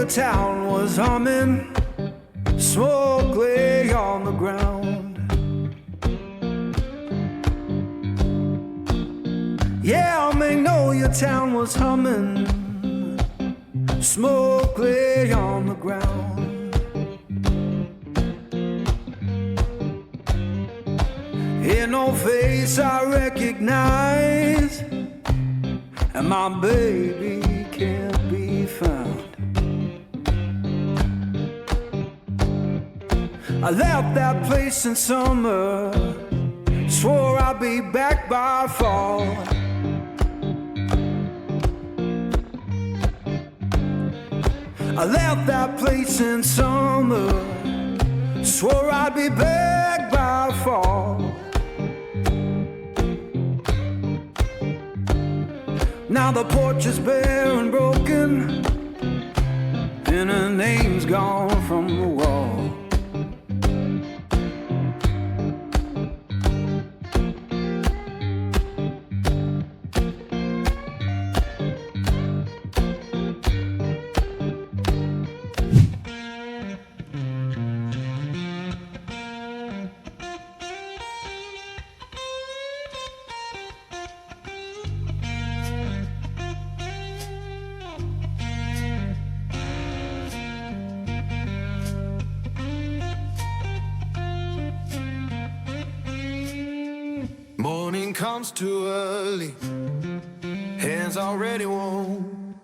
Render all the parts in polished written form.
town was humming, smoke lay on the ground. Yeah, Magnolia town was humming, smoke lay on the ground. Ain't no face I recognize, and my baby can't be found. I left that place in summer, swore I'd be back by fall. I left that place in summer, swore I'd be back by fall. Now the porch is bare and broken, and her name's gone from the wall. Morning comes too early, hands already warm,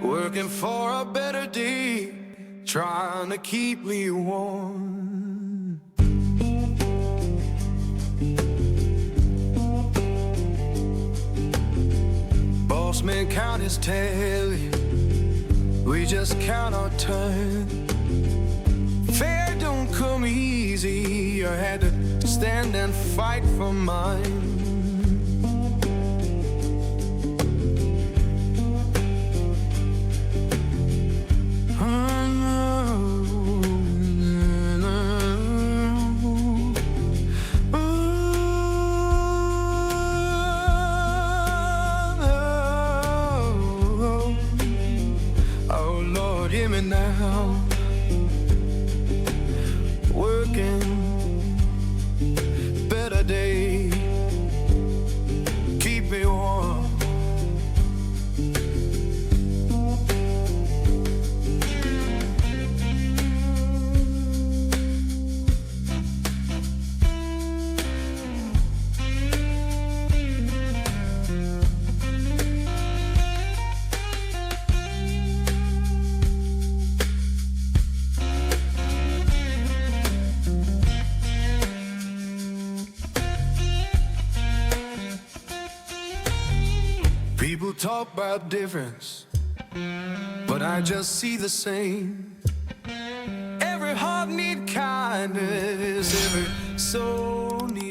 working for a better day, trying to keep me warm. Boss man count his tally, we just count our turn. Fair don't come easy, I had to stand and fight for mine. Oh Lord, hear me now. Working better day, keep me warm. People talk about difference, but I just see the same. Every heart need kindness, every soul need